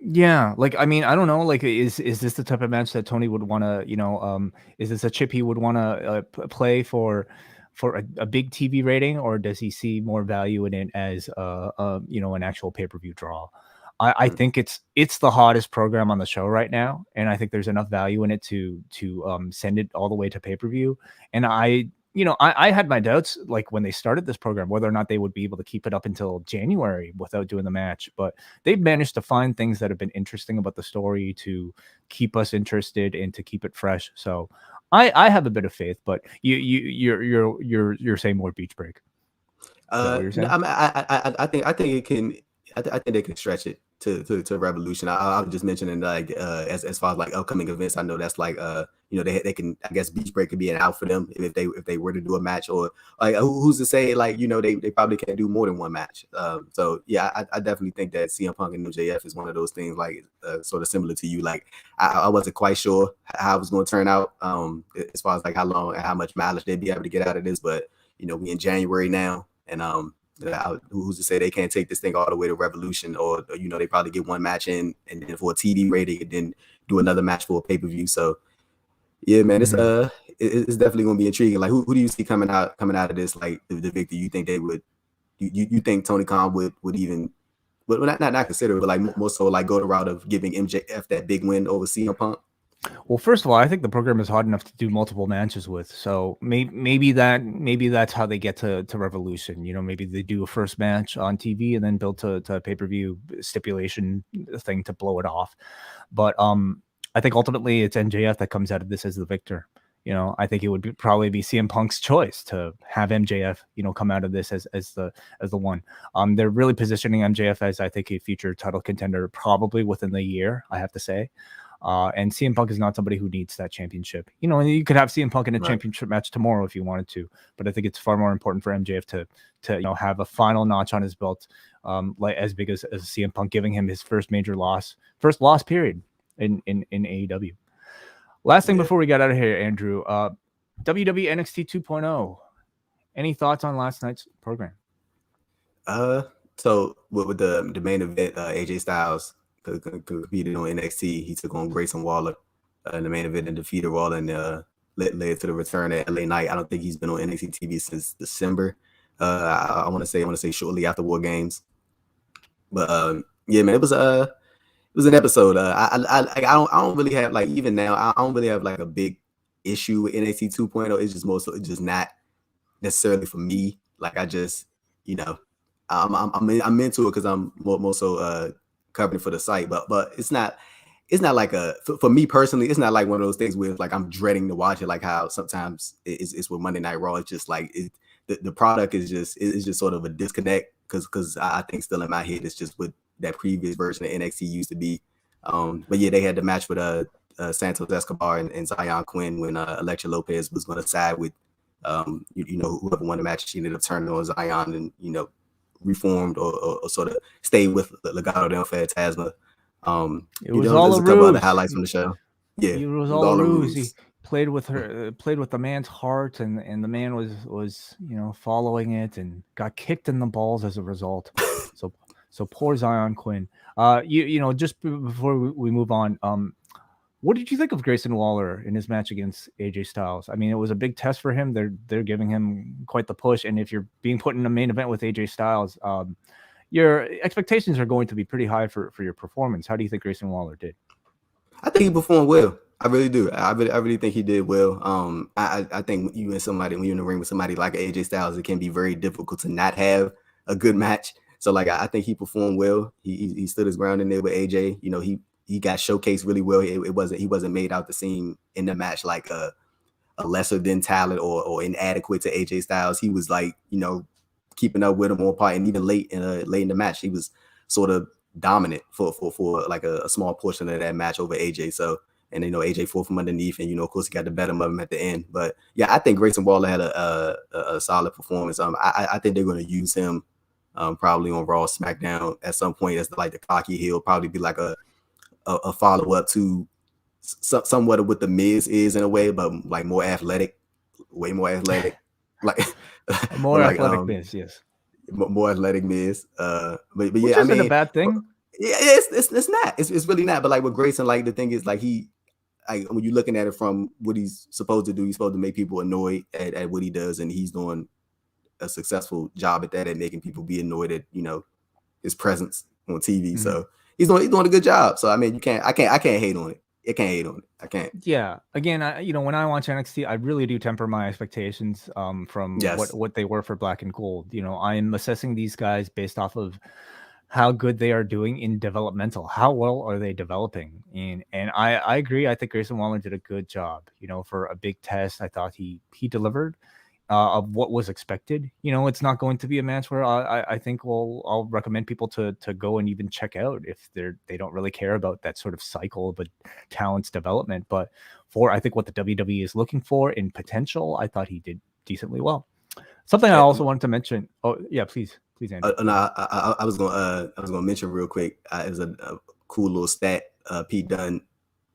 Yeah, I mean, I don't know. Is this the type of match that Tony would want to, is this a chip he would want to play for for a big TV rating, or does he see more value in it as an actual pay-per-view draw? I think it's the hottest program on the show right now, and I think there's enough value in it to send it all the way to pay-per-view. And I had my doubts, like when they started this program, whether or not they would be able to keep it up until January without doing the match. But they've managed to find things that have been interesting about the story to keep us interested and to keep it fresh. So I have a bit of faith, but you're saying more beach break. Is that what you're saying? I think it can. I think they can stretch it to Revolution. I was just mentioning like as far as like upcoming events. I know that's like they can, I guess beach break could be an out for them if they were to do a match, or like who's to say like they probably can't do more than one match. So yeah, I definitely think that CM Punk and MJF is one of those things like sort of similar to you. Like I wasn't quite sure how it was going to turn out as far as like how long and how much mileage they'd be able to get out of this, but we in January now, and who's to say they can't take this thing all the way to Revolution, or they probably get one match in and then for a TV rating and then do another match for a pay-per-view. So yeah, man, it's definitely gonna be intriguing. Like who do you see coming out of this, like the victor? You think they would you think Tony Khan would even, but not consider it, but like more so like go the route of giving MJF that big win over CM Punk? Well, first of all, I think the program is hot enough to do multiple matches with. So maybe that's how they get to Revolution. Maybe they do a first match on TV and then build to a pay-per-view stipulation thing to blow it off. But I think ultimately it's MJF that comes out of this as the victor. I think it would probably be CM Punk's choice to have MJF, come out of this as the one. They're really positioning MJF as, I think, a future title contender probably within the year, I have to say. And CM Punk is not somebody who needs that championship. And you could have CM Punk in a championship match tomorrow if you wanted to, but I think it's far more important for MJF to have a final notch on his belt, like as big as CM Punk, giving him his first loss period in AEW. Last thing before we get out of here, Andrew, WWE NXT 2.0. Any thoughts on last night's program? So with the main event, AJ Styles competed on NXT. He took on Grayson Waller in the main event and defeated Waller, and led to the return at LA Knight. I don't think he's been on NXT TV since December. I want to say shortly after War Games. But yeah, man, it was an episode. I don't really have, like, even now I don't really have like a big issue with NXT 2.0. It's just it's just not necessarily for me. Like I just I'm into it because I'm more so covering for the site, but it's not like for me personally, it's not like one of those things where like I'm dreading to watch it, like how sometimes it's with Monday Night Raw. It's just like the product is just sort of a disconnect because I think still in my head it's just what that previous version of NXT used to be. But yeah, they had the match with Santos Escobar and Zion Quinn when Alexa Lopez was going to side with whoever won the match. She ended up turning on Zion and reformed or sort of stayed with Legado del Fantasma. It was all a couple other highlights from the show. Yeah, it was all a ruse. He played with the man's heart, and the man was following it and got kicked in the balls as a result. So poor Zion Quinn. Just before we move on, what did you think of Grayson Waller in his match against AJ Styles? I mean, it was a big test for him. They're giving him quite the push, and if you're being put in a main event with AJ Styles, your expectations are going to be pretty high for your performance. How do you think Grayson Waller did? I think he performed well. I really do. I really think he did well. I think when you're in the ring with somebody like AJ Styles, it can be very difficult to not have a good match. So like I think he performed well. He stood his ground in there with AJ. He got showcased really well. He wasn't made out to seem in the match like a lesser than talent or inadequate to AJ Styles. He was like, keeping up with him on part, and even late in the match, he was sort of dominant for like a small portion of that match over AJ. So, and AJ fought from underneath, and of course he got the better of him at the end. But yeah, I think Grayson Waller had a solid performance. I think they're going to use him probably on Raw, SmackDown at some point as like the cocky heel. Probably be like a follow up to somewhat of what the Miz is in a way, but like more athletic, way more athletic, like more athletic Miz, yes, more athletic Miz. But which yeah, isn't a bad thing. Yeah, it's not. It's really not. But like with Grayson, like the thing is like he when you're looking at it from what he's supposed to do, he's supposed to make people annoyed at what he does, and he's doing a successful job at that, at making people be annoyed at his presence on TV. So he's doing a good job. So I mean, I can't hate on it. I can't hate on it. I can't. Yeah. Again, when I watch NXT, I really do temper my expectations from what they were for Black and Gold. I am assessing these guys based off of how good they are doing in developmental. How well are they developing? And I agree. I think Grayson Waller did a good job. For a big test, I thought he delivered of what was expected. It's not going to be a match where I think I'll recommend people to go and even check out if they don't really care about that sort of cycle of a talent's development. But for I think what the WWE is looking for in potential, I thought he did decently well. Something I also wanted to mention. Oh yeah, please, Andrew. No, I was gonna mention real quick. It was a cool little stat. Pete Dunne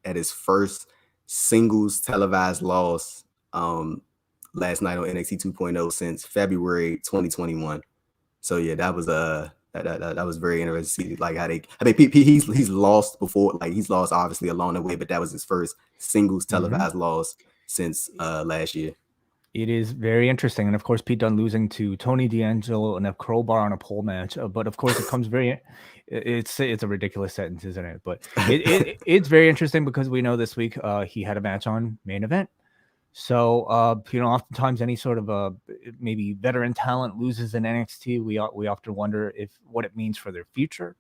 at his first singles televised loss last night on NXT 2.0 since February 2021. So yeah, that was that was very interesting to see, like how he's lost before, like he's lost obviously along the way, but that was his first singles televised loss since last year. It is very interesting, and of course, Pete Dunne losing to Tony D'Angelo and a crowbar on a pole match. But of course, it comes it's a ridiculous sentence, isn't it? But it's very interesting because we know this week he had a match on Main Event. So oftentimes any sort of maybe veteran talent loses in NXT, we often wonder what it means for their future.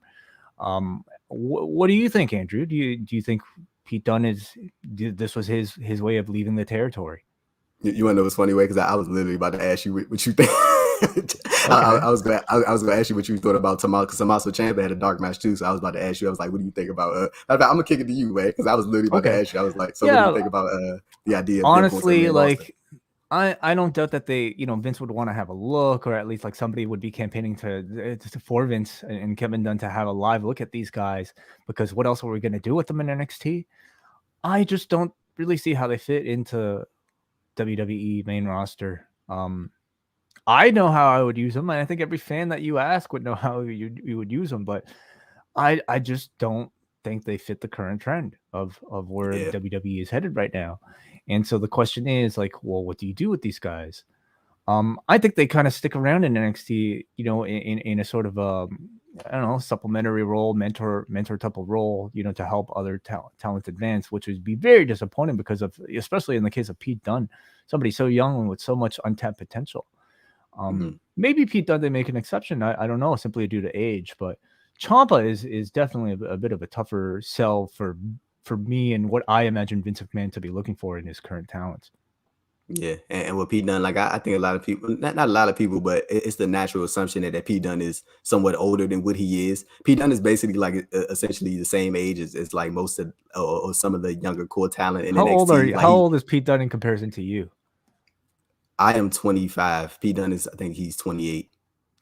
What do you think, Andrew? Do you think Pete Dunne this was his way of leaving the territory? You want to know what's funny way? Because I was literally about to ask you what you think. Okay. I was gonna ask you what you thought about Tommaso, because Tommaso Ciampa had a dark match too. So I was about to ask you. I was like, what do you think about? I'm gonna kick it to you, man, because I was literally about to ask you. I was like, so what do you think about the idea? Of honestly, like I don't doubt that they, Vince would want to have a look, or at least like somebody would be campaigning for Vince and Kevin Dunn to have a live look at these guys, because what else are we gonna do with them in NXT? I just don't really see how they fit into WWE main roster. I know how I would use them, and I think every fan that you ask would know how you would use them, but I just don't think they fit the current trend of where WWE is headed right now. And so the question is like, well, what do you do with these guys? I think they kind of stick around in NXT, in a sort of I don't know, supplementary role, mentor type of role, to help other talent advance, which would be very disappointing because of, especially in the case of Pete Dunne, somebody so young and with so much untapped potential. Maybe Pete Dunne, they make an exception. I don't know, simply due to age, but Ciampa is definitely a bit of a tougher sell for me and what I imagine Vince McMahon to be looking for in his current talents. Yeah, and with Pete Dunne, like I think a lot of people, not a lot of people, but it's the natural assumption that Pete Dunne is somewhat older than what he is. Pete Dunne is basically like essentially the same age as like most of or some of the younger core talent in NXT. How old is Pete Dunne in comparison to you? I am 25. Pete Dunne is, I think he's 28,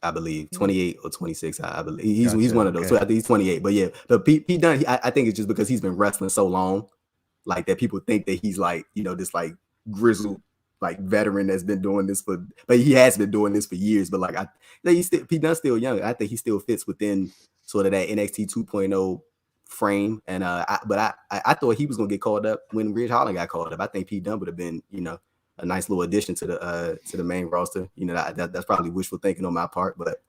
I believe, 28 or 26. I believe he's one of those. Okay. So I think he's 28. But yeah, but Pete Dunne, I think it's just because he's been wrestling so long, like that people think that he's like this like grizzled, like veteran that's been doing this but he has been doing this for years. But like Pete Dunne's still young. I think he still fits within sort of that NXT 2.0 frame. And I thought he was gonna get called up when Ridge Holland got called up. I think Pete Dunne would have been a nice little addition to the main roster. That's probably wishful thinking on my part, but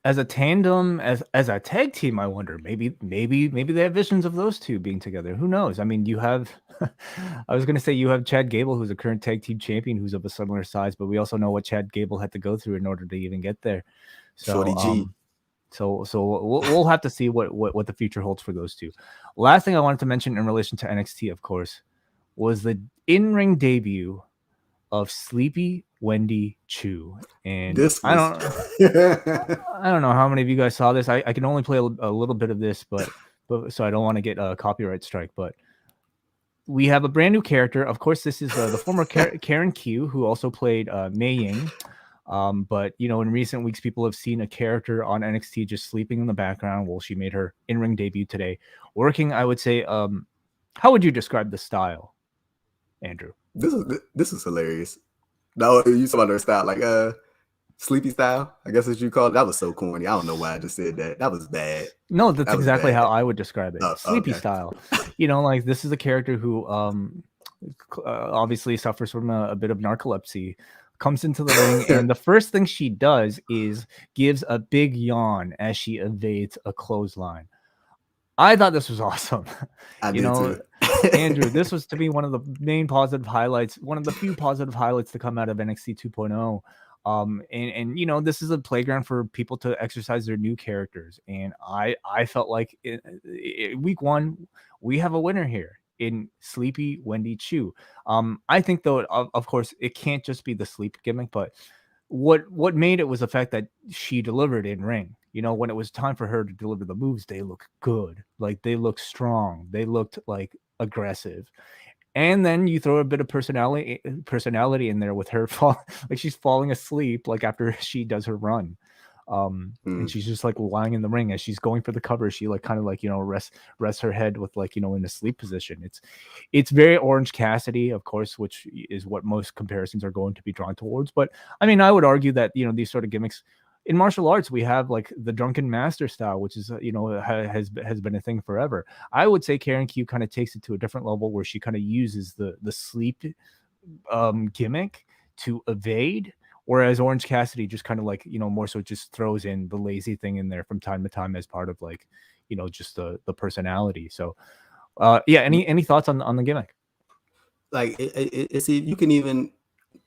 as a tandem, as a tag team, I wonder maybe they have visions of those two being together. Who knows? I mean, you have I was gonna say you have Chad Gable, who's a current tag team champion, who's of a similar size, but we also know what Chad Gable had to go through in order to even get there. So Shorty G. So we'll have to see what the future holds for those two. Last thing I wanted to mention in relation to NXT, of course, was the in-ring debut of Sleepy Wendy Chu. And I don't know how many of you guys saw this. I can only play a little bit of this, but so I don't want to get a copyright strike. But we have a brand new character. Of course, this is the former Karen Q, who also played Mei Ying. But in recent weeks, people have seen a character on NXT just sleeping in the background while she made her in-ring debut today. Working, I would say, how would you describe the style, Andrew? This is hilarious. No, you talking about her style, like Sleepy style, I guess what you call it. That was so corny. I don't know why I just said that. That was bad. No, that's That was exactly how bad. I would describe it. Oh, Sleepy okay. style. Like this is a character who obviously suffers from a bit of narcolepsy, comes into the ring, and the first thing she does is gives a big yawn as she evades a clothesline. I thought this was awesome. I did too. Andrew, this was to me one of the main positive highlights, one of the few positive highlights to come out of NXT 2.0. And this is a playground for people to exercise their new characters. And I felt like week one, we have a winner here in Sleepy Wendy Chu. I think though, of course, it can't just be the sleep gimmick, but what made it was the fact that she delivered in ring. When it was time for her to deliver the moves, they looked good. Like they looked strong. They looked like aggressive. And then you throw a bit of personality in there with her like she's falling asleep like after she does her run. And she's just like lying in the ring as she's going for the cover. She like kind of like rests her head with like in a sleep position. It's very Orange Cassidy, of course, which is what most comparisons are going to be drawn towards. But I mean, I would argue that these sort of gimmicks in martial arts, we have like the drunken master style, which is has been a thing forever. I would say Karen Q kind of takes it to a different level where she kind of uses the sleep gimmick to evade. Whereas Orange Cassidy just kind of like, more so just throws in the lazy thing in there from time to time as part of like, just the personality. So, yeah. Any thoughts on the gimmick? Like it's you can even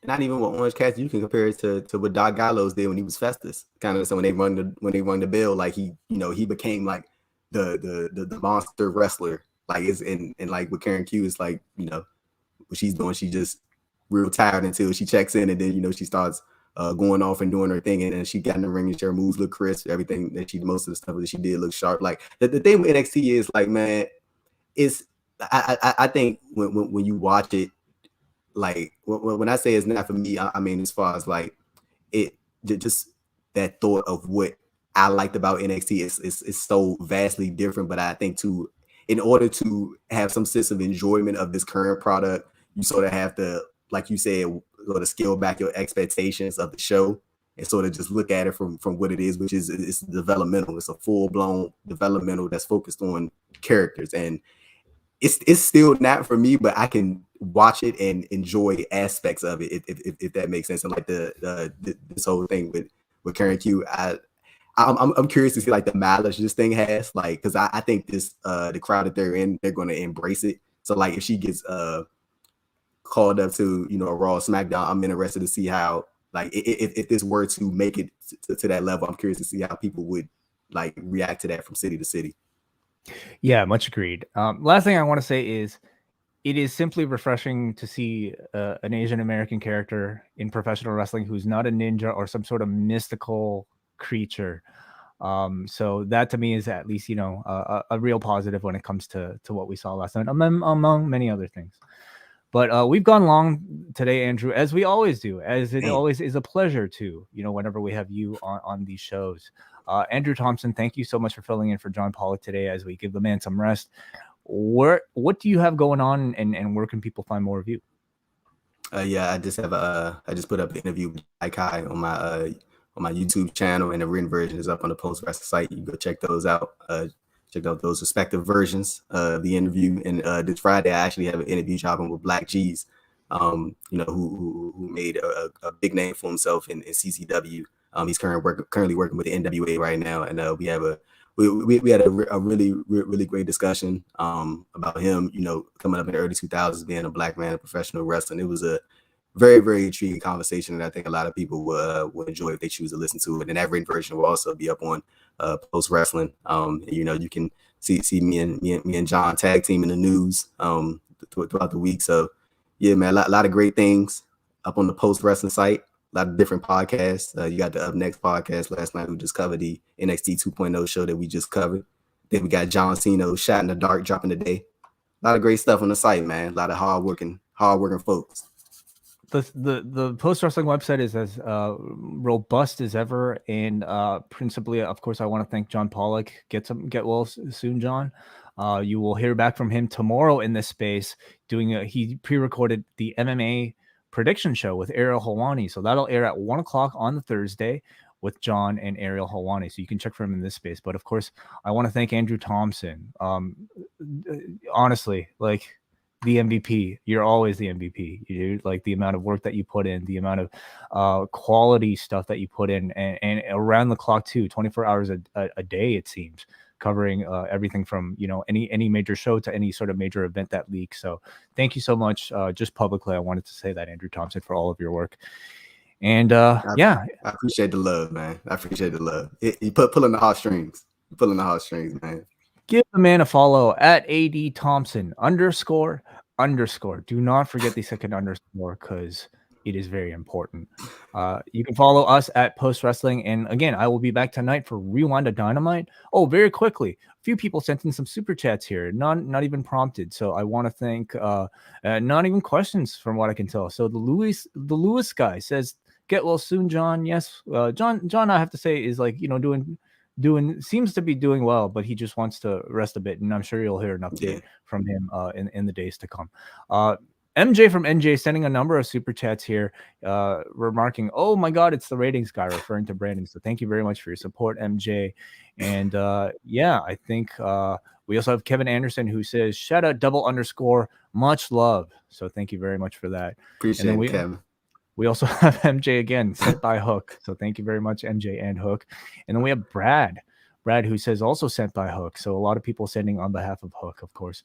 not even with Orange Cassidy, you can compare it to what Doc Gallows did when he was Festus. Kind of so when they run the bell, like he became like the monster wrestler. Like it's and like with Karen Q is like what she's doing, she just real tired until she checks in, and then she starts going off and doing her thing, and then she got in the ring and her moves look crisp. Everything that most of the stuff that she did look sharp. Like the thing with NXT is like, man, it's I think when you watch it, like when I say it's not for me, I mean as far as like it just that thought of what I liked about NXT is so vastly different. But I think in order to have some sense of enjoyment of this current product, you sort of have to, like you said, sort of scale back your expectations of the show and sort of just look at it from what it is, which is it's developmental. It's a full-blown developmental that's focused on characters, and it's still not for me, but I can watch it and enjoy aspects of it if that makes sense. And like this whole thing with Karen Q, I'm curious to see like the mileage this thing has, like, because I think this the crowd that they're in, they're going to embrace it. So like if she gets called up to a Raw, SmackDown, I'm interested to see how, like, if this were to make it to that level, I'm curious to see how people would like react to that from city to city. Yeah, much agreed. Last thing I want to say is it is simply refreshing to see an Asian American character in professional wrestling who's not a ninja or some sort of mystical creature. So that to me is at least a real positive when it comes to what we saw last night, among many other things. But we've gone long today, Andrew, as we always do, as it always is a pleasure to, whenever we have you on these shows. Andrew Thompson, thank you so much for filling in for John Pollock today as we give the man some rest. What do you have going on, and where can people find more of you? Yeah, I just put up the interview with Allie Katch on my YouTube channel, and the written version is up on the Post Wrestling site. You can go check those out. Check out those respective versions of the interview. And this Friday, I actually have an interview dropping with Black G's, who made a big name for himself in CCW. He's currently working with the NWA right now, and we had a really great discussion about him, coming up in the early 2000s, being a black man in professional wrestling. It was a very, very intriguing conversation, and I think a lot of people will enjoy if they choose to listen to it. And that written version will also be up on Post Wrestling. You can see me and John tag team in the news throughout the week. So yeah, man, a lot of great things up on the Post Wrestling site. A lot of different podcasts. You got the Up Next podcast last night, who just covered the NXT 2.0 show that we just covered. Then we got John Cena, Shot in the Dark, dropping today. A lot of great stuff on the site, man. A lot of hardworking folks. The Post Wrestling website is as robust as ever, and principally, of course, I want to thank John Pollock. Get well soon, John. You will hear back from him tomorrow in this space. He pre-recorded the MMA prediction show with Ariel Helwani. So that'll air at 1 o'clock on the Thursday with John and Ariel Helwani. So you can check for him in this space. But of course, I want to thank Andrew Thompson. Honestly, like the MVP. You're always the MVP. You like the amount of work that you put in, the amount of quality stuff that you put in, and around the clock too, 24 hours a day, it seems, covering everything from, you know, any major show to any sort of major event that leaks. So thank you so much. Just publicly, I wanted to say that, Andrew Thompson, for all of your work. And yeah, I appreciate the love, man. I appreciate the love. You pulling the heartstrings. Pulling the heartstrings, man. Give the man a follow at AD Thompson __. Do not forget the second underscore, because it is very important. You can follow us at Post Wrestling. And again, I will be back tonight for Rewind to Dynamite. Oh, very quickly, a few people sent in some super chats here, not even prompted. So I want to thank, not even questions from what I can tell. So the Lewis guy says, "Get well soon, John." Yes, John, I have to say, is like, you know, seems to be doing well, but he just wants to rest a bit, and I'm sure you'll hear an update from him in the days to come. MJ from NJ sending a number of super chats here, remarking, "Oh my God, it's the ratings guy," referring to Brandon. So thank you very much for your support, MJ. And yeah, I think we also have Kevin Anderson, who says, "Shout out _, much love." So thank you very much for that. Appreciate it, Kevin. We also have MJ again, sent by Hook. So thank you very much, MJ and Hook. And then we have Brad, who says also sent by Hook. So a lot of people sending on behalf of Hook, of course.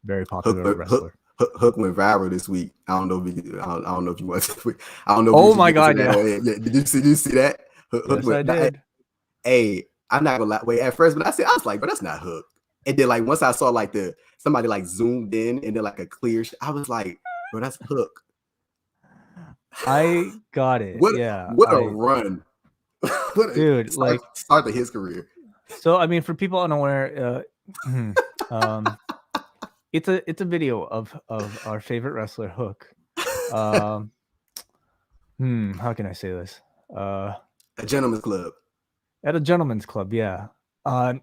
Very popular wrestler. Hook went viral this week. I don't know if you want to. I don't know. Oh my God! Yeah. Did you see that? Hook yes, went, I did. Hey, I'm not gonna lie. Wait, at first, but I was like, but that's not Hook. And then like once I saw like somebody like zoomed in and then like a clear, I was like, bro, that's Hook. I got it. What a run. Dude, start to his career. So I mean, for people unaware, it's a video of our favorite wrestler, Hook. How can I say this? A gentleman's club. At a gentleman's club, yeah. On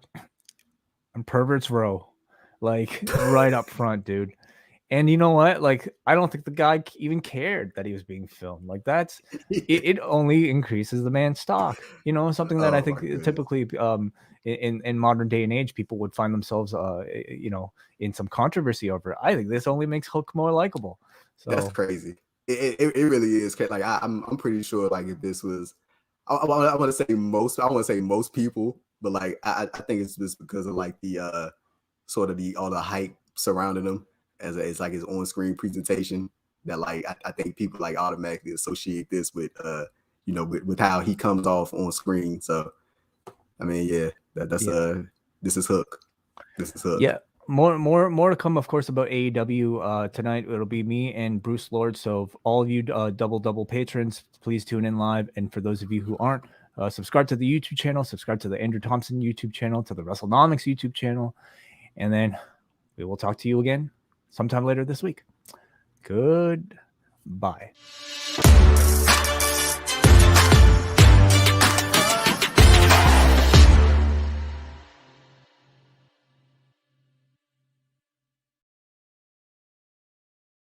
Perverts Row, like right up front, dude. And you know what? Like, I don't think the guy even cared that he was being filmed. Like, that's it only increases the man's stock. You know, something that I think typically in modern day and age, people would find themselves, you know, in some controversy over. I think this only makes Hook more likable. So that's crazy. It really is. Like, I'm pretty sure, like, if this was, I want to say most people, but like I think it's just because of like the sort of all the hype surrounding him. As it's like his on-screen presentation, that like I think people like automatically associate this with you know, with how he comes off on screen. So I mean, yeah, that's this is Hook. This is Hook. Yeah, more to come, of course, about AEW tonight. It'll be me and Bruce Lord. So all of you double patrons, please tune in live. And for those of you who aren't, subscribe to the YouTube channel, subscribe to the Andrew Thompson YouTube channel, to the Wrestlenomics YouTube channel, and then we will talk to you again sometime later this week. Goodbye.